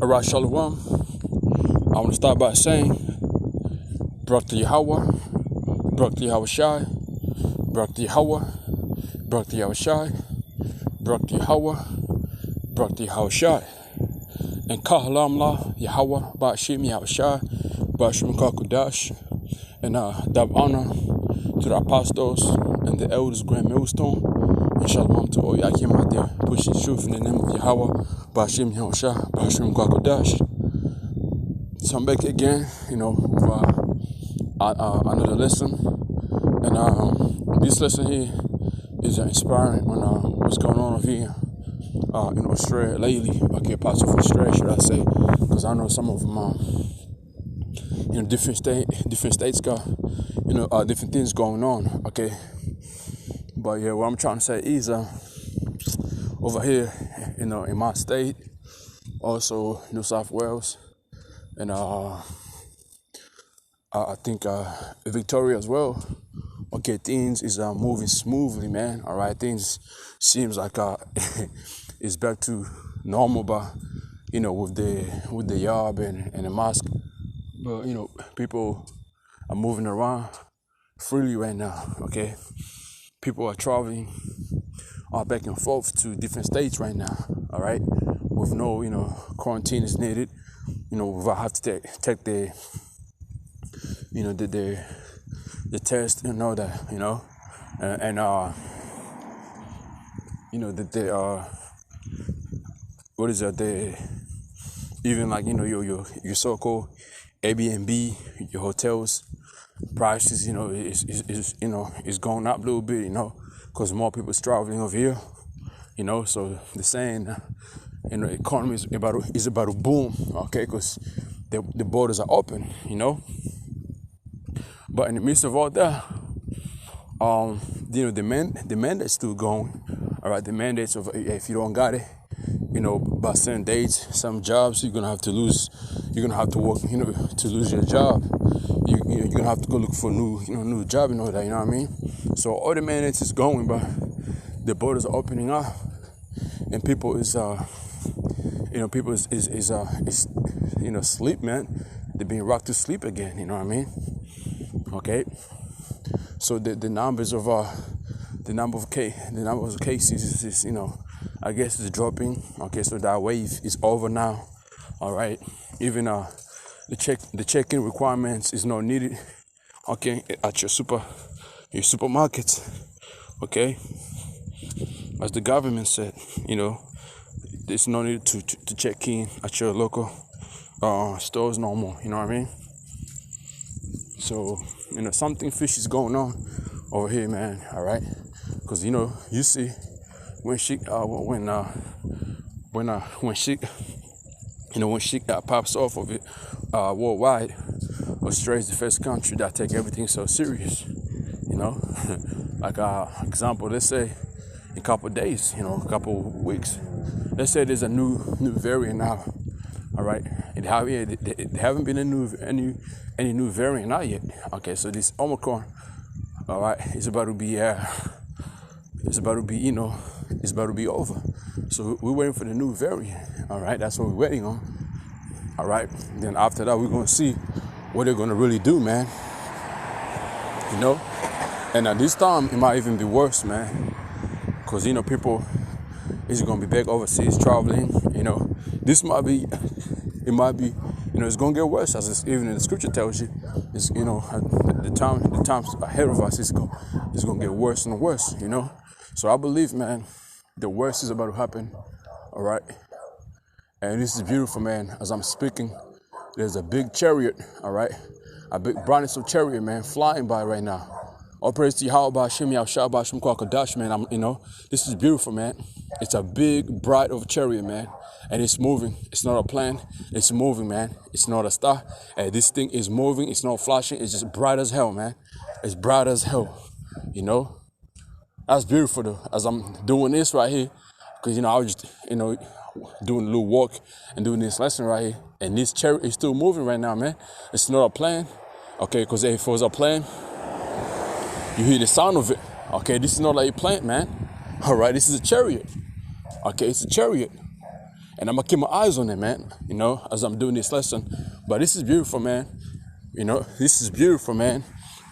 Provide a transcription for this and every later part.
Alright, Shalom. I want to start by saying, Barak to Yahweh, Barak to Yahweh Shai, Barak to Yahweh, Barak to Yahweh Shai, Barak to Yahweh, Barak to Yahweh Shai. And Kahalam La, Yahweh, Ba'ashim Yahweh Shai, Ba'ashim Kakudash. And dab honor to the apostles and the elders, Grand Millstone. And shalom to all y'all came out there pushing truth in the name of Yahweh, Ba'ashim Yahweh Shai, Ba'ashim Kakudash. So I'm back again, with another lesson. And this lesson here is inspiring on what's going on over here in Australia lately. Okay, parts of Australia, should I say? Because I know some of them, different states got, different things going on. Okay, but yeah, what I'm trying to say is, over here, in my state, also New South Wales, and I think Victoria as well. Okay, things is moving smoothly, man. All right, things seems like it's back to normal, but with the job and the mask, but people are moving around freely right now. Okay, people are traveling back and forth to different states right now. All right, with no quarantine is needed. Without have to take the the test and all that, that they are, what is that, they even like your so-called Airbnb, your hotels prices, is going up a little bit, because more people is traveling over here, so they're saying the economy is about to boom, okay, because the borders are open, But in the midst of all that, the mandate's still going. All right, the mandates of if you don't got it, by certain dates, some jobs you're gonna have to lose. You're gonna have to work, to lose your job. You're gonna have to go look for a new job and all that. You know what I mean? So all the mandates is going, but the borders are opening up, and people is sleep, man. They're being rocked to sleep again. You know what I mean? Okay, so the numbers of the number of cases is I guess is dropping. Okay, so that wave is over now. All right, even the check-in requirements is not needed. Okay, at your supermarkets. Okay, as the government said, there's no need to check in at your local stores no more. You know what I mean? So, something fishy is going on over here, man. All right, because you see when shit pops off of it worldwide, Australia is the first country that take everything so serious. Like example, let's say in a couple of days, a couple of weeks, let's say there's a new variant now. All right, it haven't been any new variant out yet. Okay, so this Omicron, all right, it's about to be over. So we're waiting for the new variant. All right, that's what we're waiting on. All right, then after that we're gonna see what they're gonna really do, man. And at this time it might even be worse, man, because people is gonna be back overseas traveling. This might be. It might be, it's gonna get worse, as even the scripture tells you. It's the times ahead of us is gonna get worse and worse. So I believe, man, the worst is about to happen. All right, and this is beautiful, man. As I'm speaking, there's a big chariot. All right, a big brightness of chariot, man, flying by right now. All praise to Yahweh, Ba'ashim Yahweh Ba'ashim Kwakadash, man. This is beautiful, man. It's a big, bright of chariot, man. And it's moving. It's not a plane. It's moving, man. It's not a star. And this thing is moving. It's not flashing. It's just bright as hell, man. It's bright as hell. That's beautiful, though. As I'm doing this right here, because I was just doing a little walk and doing this lesson right here, and this chariot is still moving right now, man. It's not a plane, okay? Because if it was a plane, you hear the sound of it. Okay, this is not like a plane, man. All right, this is a chariot. Okay, it's a chariot. And I'm gonna keep my eyes on it, man, you know, as I'm doing this lesson. But this is beautiful, man. You know, this is beautiful, man.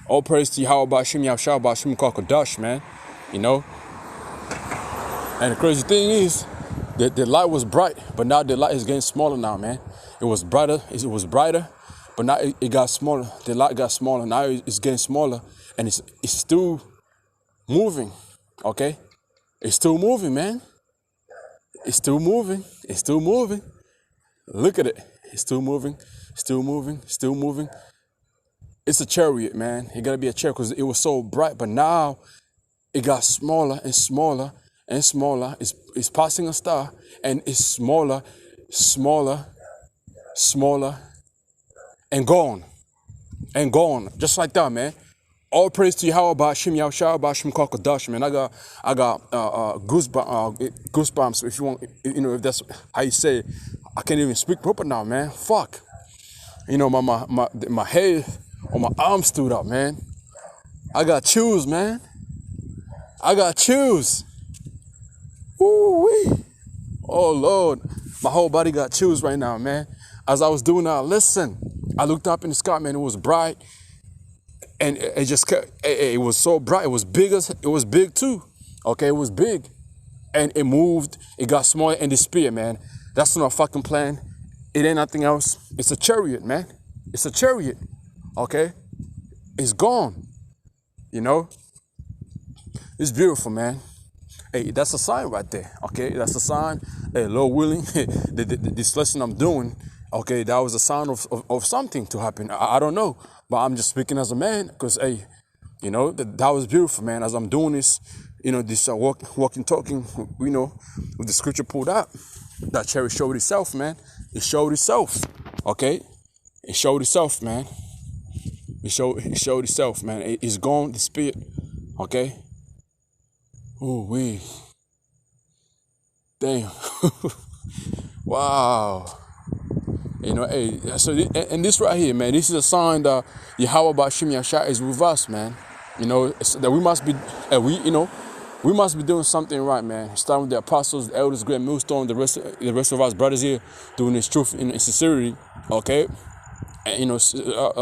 All praise to Yahweh Bashim Yahshua Bashim Kakadash, man. You know. And the crazy thing is that the light was bright, but now the light is getting smaller now, man. It was brighter, but now it got smaller. The light got smaller. Now it's getting smaller, and it's still moving. Okay? It's still moving, man. It's still moving. It's still moving. Look at it. It's still moving. Still moving. Still moving. It's a chariot, man. It gotta be a chariot because it was so bright, but now it got smaller and smaller and smaller. It's passing a star, and it's smaller, smaller, smaller, and gone. And gone. Just like that, man. All praise to Yahweh Bashim Yahshua Bashim Kakadash, man. I got goosebumps if you want, you know, if that's how you say it. I can't even speak proper now, man. Fuck. You know, my head on my arm stood up, man. I got chills, man. I got chills. Woo-wee. Oh, Lord. My whole body got chills right now, man. As I was doing that, listen, I looked up in the sky, man. It was bright. And it just kept, it was so bright. It was big too. Okay, it was big. And it moved. It got smaller and disappeared, man. That's not a fucking plane. It ain't nothing else. It's a chariot, man. It's a chariot. Okay? It's gone. You know? It's beautiful, man. Hey, that's a sign right there. Okay? That's a sign. Hey, Lord willing, this lesson I'm doing, okay, that was a sign of something to happen. I don't know. But I'm just speaking as a man because, hey, you know, that was beautiful, man. As I'm doing this, you know, this walking, talking, you know, with the scripture pulled out, that chariot showed itself, man. It showed itself, okay? It showed itself, man. It showed itself, man. It's gone, the spirit, okay? Ooh, wee. Damn. Wow. You know, hey, so and this right here, man, this is a sign that Yahweh Bashim Yahshua is with us, man. You know, that we must be, we must be doing something right, man. Starting with the apostles, the elders, great millstone, the rest of us brothers here doing this truth in sincerity, okay? And, you know,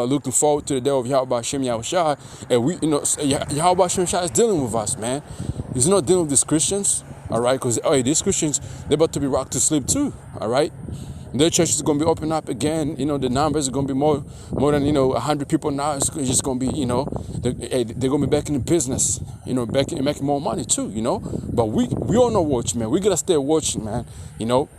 looking forward to the day of Yahweh Bashim Yahshua. And we, you know, Yahweh Bashim Yahshua is dealing with us, man. He's not dealing with these Christians, all right? Because, hey, these Christians, they're about to be rocked to sleep too, all right? Their church is going to be open up again. You know, the numbers are going to be more than, you know, 100 people now. It's just going to be, you know, they're going to be back in the business, you know, back in making more money too, you know. But we all know watch, man. We got to stay watching, man, you know.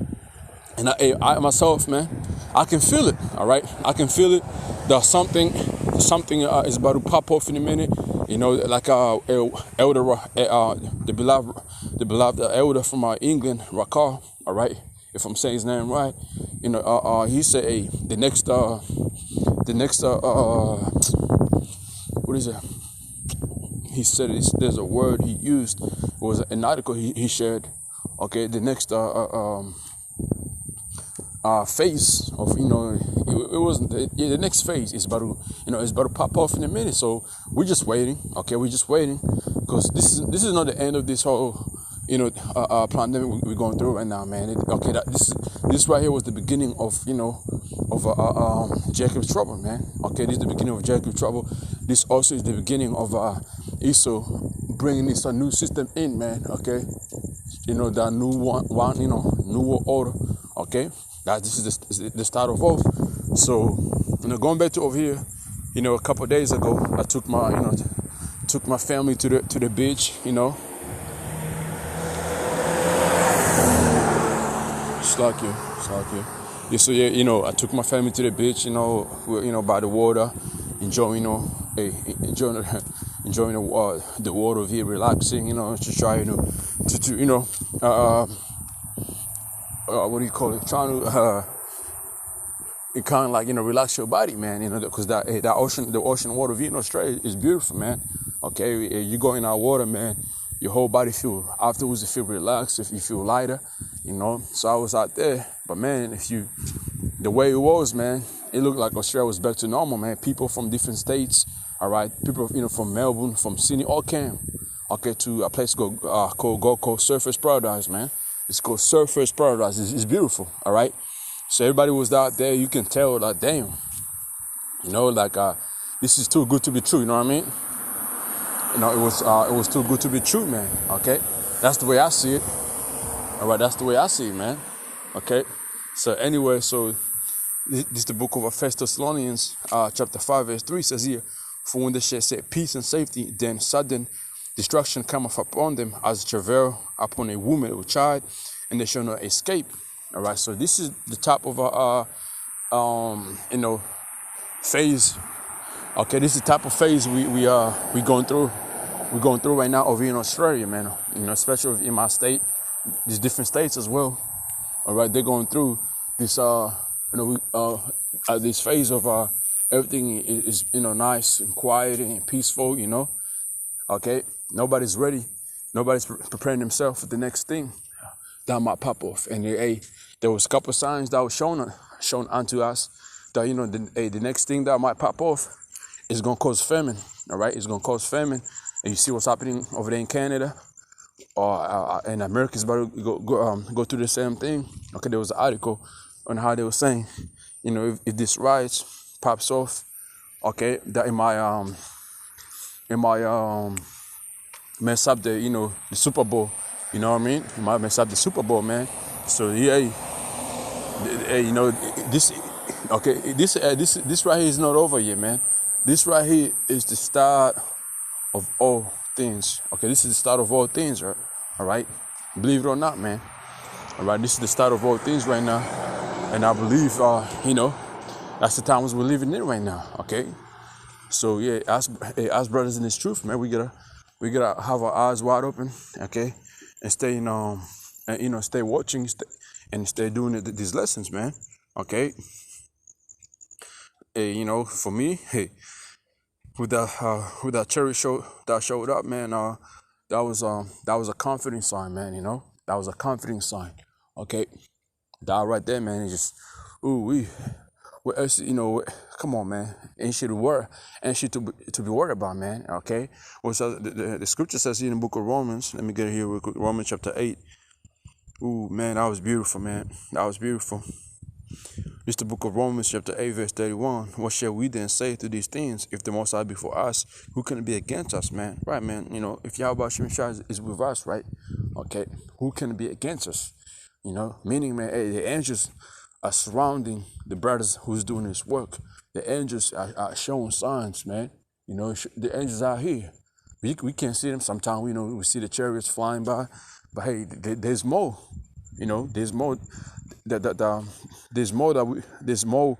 And I myself, man, I can feel it, all right? I can feel it. There's something is about to pop off in a minute. You know, like elder, the beloved elder from England, Rakar, all right? If I'm saying his name right, you know, he said, hey, the next, what is it? He said there's a word he used. It was an article he shared. Okay, the next phase of, you know, it wasn't the next phase is about to, you know, it's about to pop off in a minute. So we're just waiting. Okay, we're just waiting because this is not the end of this whole, you know, pandemic we're going through right now, man. Okay, this right here was the beginning of, you know, of Jacob's trouble, man. Okay, this is the beginning of Jacob's trouble. This also is the beginning of Esau bringing this a new system in, man. Okay, you know, that new one, you know, new world order. Okay, this is the start of all. So, you know, going back to over here, you know, a couple of days ago, I took my family to the beach, you know. Slack you. Yeah, so yeah, you know, I took my family to the beach, you know, by the water, enjoying the water here, relaxing, you know, to try, you know, what do you call it? Trying to, it kind of like, you know, relax your body, man, you know, because the ocean water here in Australia is beautiful, man. Okay, you go in our water, man, your whole body afterwards you feel relaxed, if you feel lighter, you know. So I was out there, but man, the way it was, man, it looked like Australia was back to normal, man. People from different states, all right, people, you know, from Melbourne, from Sydney, all came, okay, to a place called Gold Coast Surfers Paradise, man. It's called Surfer's Paradise. It's beautiful, all right? So everybody was out there, you can tell, like, damn, you know, like, this is too good to be true, you know what I mean? You know, it was too good to be true, man, okay? That's the way I see it, all right? That's the way I see it, man, okay? So anyway, so this is the book of 1 Thessalonians, chapter 5, verse 3 says here, for when they shall say peace and safety, then sudden destruction cometh upon them as travail upon a woman with child, and they shall not escape. All right, so this is the top of a you know, phase. Okay, this is the type of phase we going through. We're going through right now over here in Australia, man. You know, especially in my state, these different states as well. All right, they're going through this this phase of everything is you know, nice and quiet and peaceful. You know, okay. Nobody's ready. Nobody's preparing themselves for the next thing that might pop off. And there was a couple of signs that was shown unto us that, you know, the next thing that might pop off is gonna cause famine. All right, it's gonna cause famine. And you see what's happening over there in Canada, and America's about to go through the same thing. Okay, there was an article on how they were saying, you know, if this riot pops off, okay, that it might mess up the, you know, the Super Bowl. You know what I mean? It might mess up the Super Bowl, man. So yeah, you know, this right here is not over yet, man. This right here is the start of all things. Okay, this is the start of all things, right? All right, believe it or not, man. All right, this is the start of all things right now, and I believe, you know, that's the times we're living in right now. Okay, so yeah, as brothers in this truth, man, we gotta have our eyes wide open, okay, and stay and you know, stay watching, and stay doing these lessons, man. Okay, you know, for me, with that chariot show that showed up, man, that was a confident sign, man. You know, that was a confident sign. Okay, that right there, man, is just what else, you know, come on, man. Ain't shit to be worried about, man. Okay. Well, so the scripture says here in the book of Romans, let me get it here real quick. Romans chapter 8. Ooh, man, that was beautiful, man. That was beautiful. It's the book of Romans chapter 8, verse 31. What shall we then say to these things? If the Most High be for us, who can be against us, man? Right, man. You know, if Yahweh Shemshai is with us, right? Okay. Who can be against us? You know, meaning, man, the angels are surrounding the brothers who's doing this work. The angels are showing signs, man. You know, the angels out here. We can't see them. Sometimes we see the chariots flying by, but hey, there's more. You know, there's more. There's more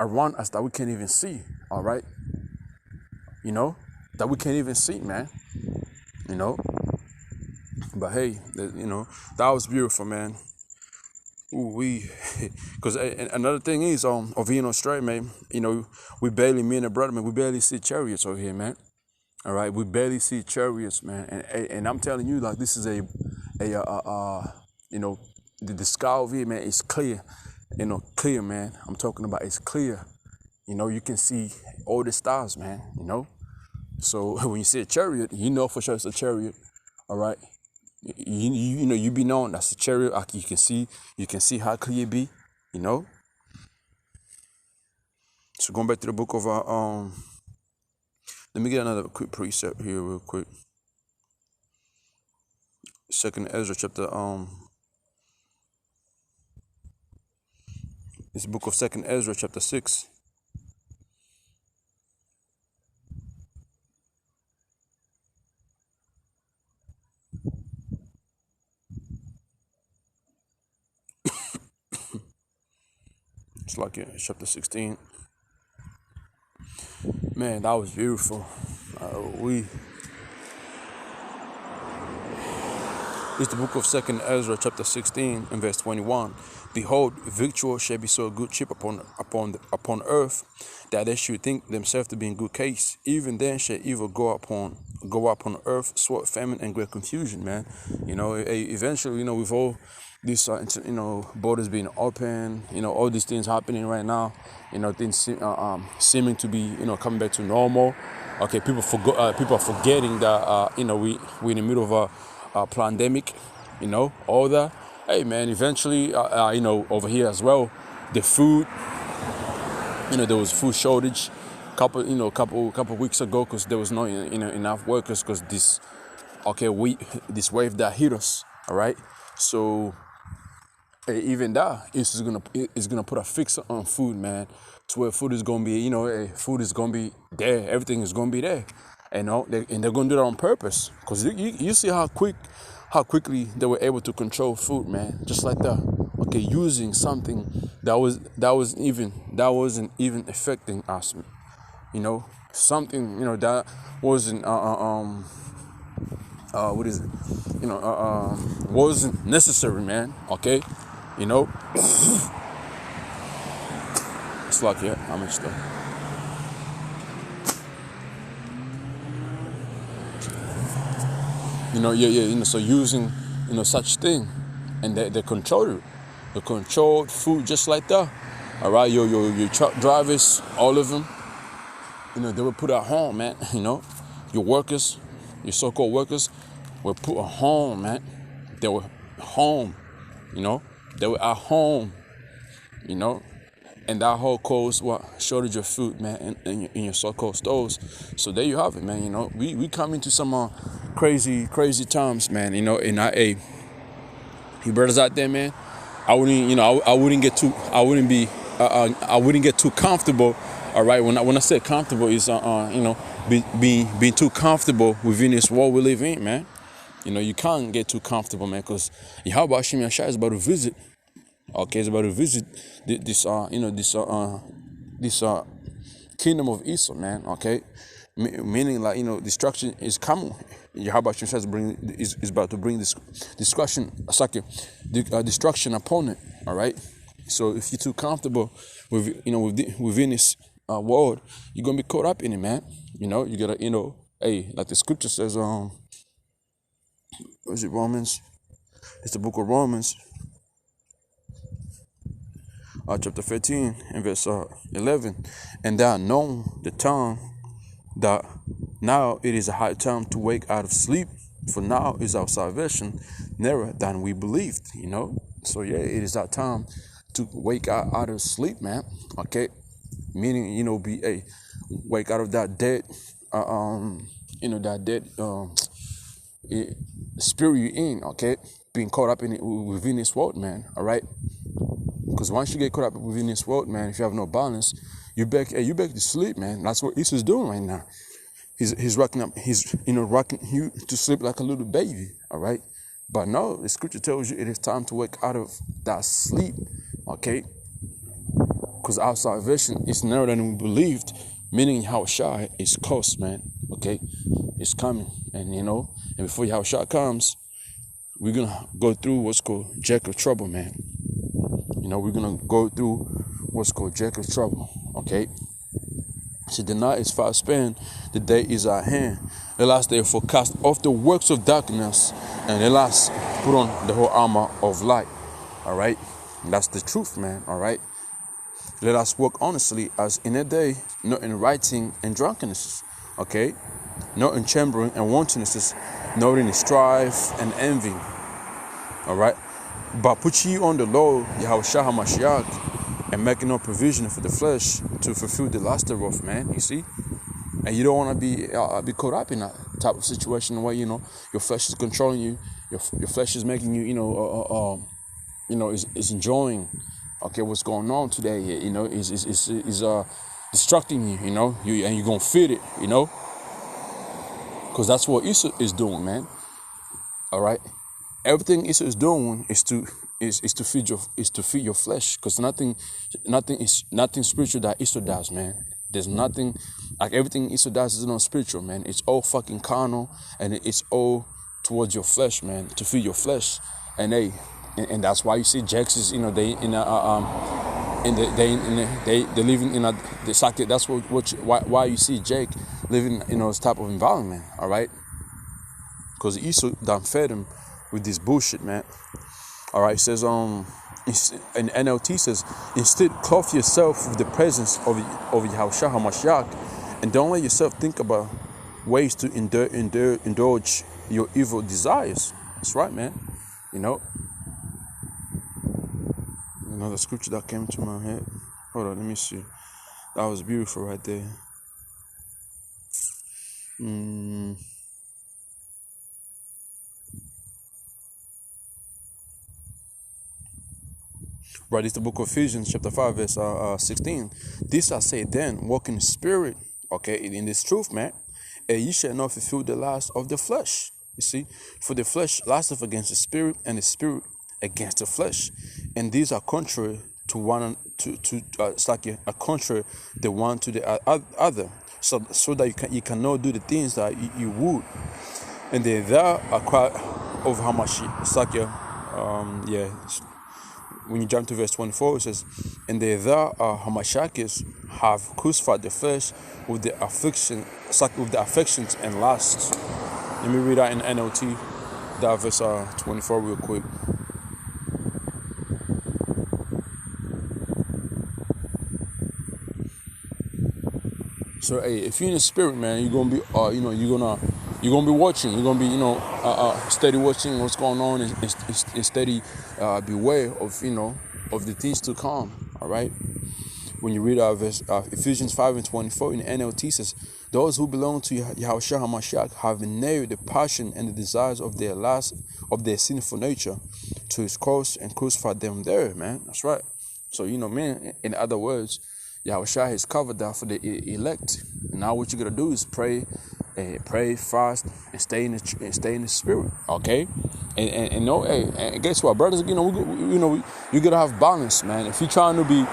around us that we can't even see. All right. You know, that we can't even see, man. You know. But hey, you know, that was beautiful, man. Because another thing is, over here in Australia, man, you know, me and the brother, man, we barely see chariots over here, man. All right, we barely see chariots, man, and I'm telling you, like, this is you know, the sky over here, man, is clear, you know, clear, man. I'm talking about it's clear, you know, you can see all the stars, man, you know. So when you see a chariot, you know for sure it's a chariot, all right. You know, you be known that's a chariot. You can see how clear it be, you know. So going back to the book of let me get another quick precept here real quick. Second Ezra chapter it's the book of Second Ezra chapter 6. It's like chapter 16. Man, that was beautiful. It's the book of Second Ezra chapter 16 and verse 21. Behold, victual shall be so good cheap upon earth, that they should think themselves to be in good case. Even then shall evil go upon earth, sword, famine, and great confusion, man. You know, eventually, you know, with all these, you know, borders being open, you know, all these things happening right now, you know, things seeming to be, you know, coming back to normal. Okay, people are forgetting that, you know, we're in the middle of a pandemic, you know, all that. hey man, eventually, over here as well, the food, there was food shortage, couple weeks ago, because there was no enough workers, because this wave that hit us, all right. So even that is gonna put a fix on food, man, to where food is gonna be, food is gonna be there, everything is gonna be there, and they're gonna do that on purpose, because you see how quickly they were able to control food, man, just like that. Okay, using something that wasn't even affecting us, something that wasn't what is it, wasn't necessary, man. Okay, it's like, yeah, how much stuff. So using, such thing, and they control it. They controlled food just like that. All right, your truck drivers, all of them, they were put at home, man. Your workers, your so-called workers, were put at home, man. They were home, they were at home, and that whole caused shortage of food, man, in your so-called stores. So there you have it, man. We come into some crazy times, man. And you brothers out there, man, I wouldn't get too comfortable. All right, when I say comfortable, is being too comfortable within this world we live in, man. You can't get too comfortable, man, because Yahweh Hashem Yashai is about to visit. Okay, it's about to visit this kingdom of Esau, man. Okay, meaning, like, destruction is coming. Yahweh Hashem is about to bring this destruction upon it. All right. So if you're too comfortable within this world, you're gonna be caught up in it, man. You gotta, hey, like the scripture says, what is it, Romans? It's the book of Romans, chapter 13 and verse 11. And thou known the time that now it is a high time to wake out of sleep, for now is our salvation nearer than we believed. So yeah, it is that time to wake out of sleep, man. Okay, meaning, wake out of that dead spirit you're in. Okay, being caught up in it within this world, man. All right, because once you get caught up within this world, man, if you have no balance, you back to sleep, man. That's what Esau's doing right now. He's rocking you to sleep like a little baby. All right, but no, the scripture tells you it is time to wake out of that sleep. Okay, because our salvation is nearer than we believed, meaning Yahushua is close, man. Okay, it's coming, and before Yahushua comes, we're gonna go through what's called jack of trouble, man. We're gonna go through what's called jack of trouble. Okay. So the night is fast spent, the day is at hand. Let us therefore cast off the works of darkness, and let us put on the whole armor of light. All right, and that's the truth, man. All right, let us walk honestly as in a day, not in rioting and drunkenness. Okay, not in chambering and wantonness, not in strife and envy. All right, but put ye on the Lord Yahushua HaMashiach, and making no provision for the flesh to fulfill the lust thereof, man. You see, and you don't want to be caught up in that type of situation where your flesh is controlling you, your flesh is making you is enjoying, okay, what's going on today. Is distracting you, and you're gonna feed it, because that's what Esau is doing, man. All right, everything Esau is doing is to feed your flesh, because nothing spiritual that Esau does, man. There's nothing, like, everything Esau does is not spiritual, man. It's all fucking carnal, and it's all towards your flesh, man, to feed your flesh. And and that's why you see Jax is, they living in a, that's why you see Jake living in this type of environment. All right, because Esau done fed him with this bullshit, man. All right, it says, in NLT says, instead clothe yourself with the presence of Yahushua HaMashiach, and don't let yourself think about ways to indulge your evil desires. That's right, man. Another scripture that came to my head. Hold on, let me see. That was beautiful right there. Right, it's the book of Ephesians, chapter 5, verse 16. This I say then, walk in the spirit, okay, in this truth, man, and ye shall not fulfill the lust of the flesh. You see, for the flesh lusteth against the spirit, and the spirit against the flesh, and these are contrary to one it's like a contrary the one to the other, so that you cannot do the things that you would. And they there are quite over how much it's like when you jump to verse 24, it says, and they there are Hamashakis have crucified the flesh with the affections and lusts. Let me read that in NLT, that verse 24 real quick. So hey, if you're in the spirit, man, you're gonna be you're gonna be watching. You're gonna be steady watching what's going on and steady beware of of the things to come. All right. When you read verse Ephesians 5:24 in the NLT says, those who belong to Yahushua HaMashiach have been nailed the passion and the desires of their sinful nature to his cross and crucified them there, man. That's right. So man, in other words, Yahushua has covered that for the elect. Now what you gotta do is pray, fast, and stay in the spirit. Okay, and no, hey, and guess what, brothers? You gotta have balance, man. If you're trying to be,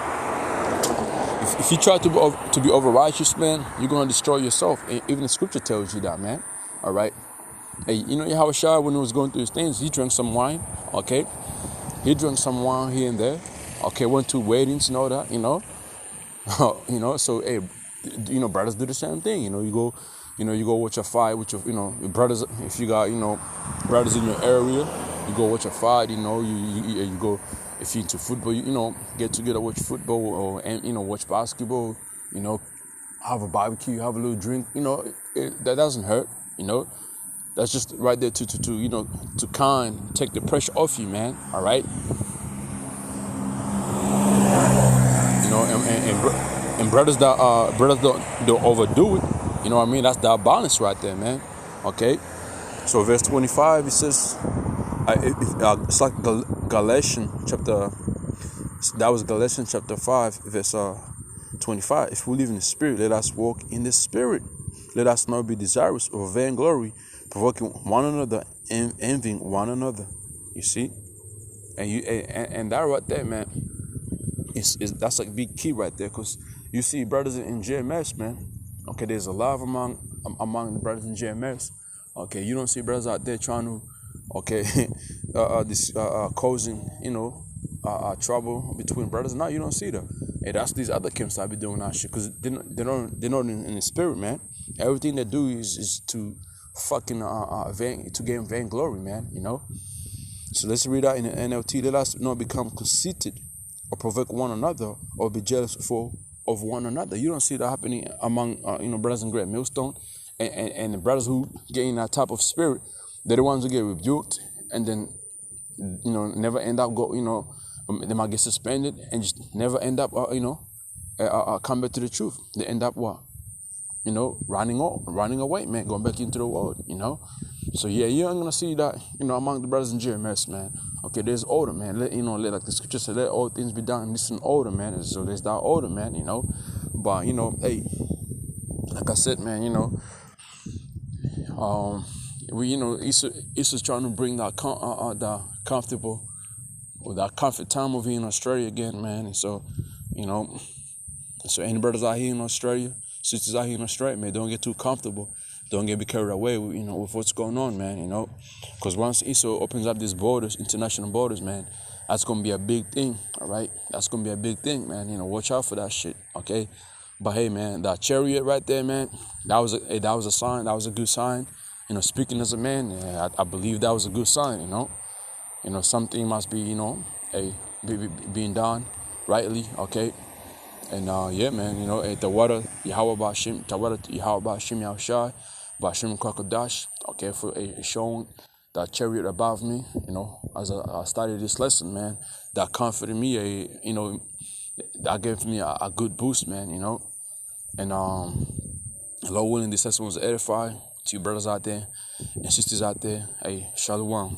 if you try to be over righteous, man, you're gonna destroy yourself. And even the scripture tells you that, man. All right. Hey, Yahushua, when he was going through his things, he drank some wine. Okay, he drank some wine here and there. Okay, went to weddings and all that. So hey, brothers do the same thing. You go watch a fight with your brothers. If you got brothers in your area, you go watch a fight. You go, if you're into football, get together, watch football or watch basketball. Have a barbecue, have a little drink. That doesn't hurt. That's just right there to take the pressure off you, man. All right. And brothers don't overdo it. You know what I mean? That's that balance right there, man. Okay. So verse 25, it says, it's like Galatians chapter. That was Galatians chapter 5, verse 25. If we live in the spirit, let us walk in the spirit. Let us not be desirous of vainglory, provoking one another and envying one another. You see, and that right there, man. That's like big key right there, because you see brothers in JMS, man. Okay, there's a love among the brothers in JMS. Okay, you don't see brothers out there trying to, causing trouble between brothers. No, you don't see that. Hey, that's these other camps that be doing that shit, because they're not in the spirit, man. Everything they do is to fucking to gain vainglory, man. So let's read that in the NLT. Let us not become conceited, or provoke one another, or be jealous of one another. You don't see that happening among brothers in Great Millstone, and the brothers who get in that type of spirit. They're the ones who get rebuked, and then never end up they might get suspended and just never end up come back to the truth. They end up what? Running away, man, going back into the world. So yeah, you ain't gonna see that among the brothers in JMS, man. Okay, there's order, man. Let like the scripture said, let all things be done in this order, man. And so there's that order, man. But hey, like I said, man, Issa's trying to bring that comfortable, or that comfort time over here in Australia again, man. And so so any brothers out here in Australia, sisters out here in Australia, man, don't get too comfortable. Don't get carried away with, with what's going on, man, Because once Issa opens up these borders, international borders, man, that's going to be a big thing, all right? That's going to be a big thing, man. Watch out for that shit, okay? But, hey, man, that chariot right there, man, that was a sign. That was a good sign. Speaking as a man, I believe that was a good sign, Something must be, being done rightly, okay? And, yeah, man, the water, Yahweh Bashim, Tawada Yahweh Bashim Yahushai, Bashim Kwakadash, okay, for showing that chariot above me, as I studied this lesson, man, that comforted me, that gave me a good boost, man, and Lord willing, this lesson was edifying to you brothers out there and sisters out there. Hey, shalom.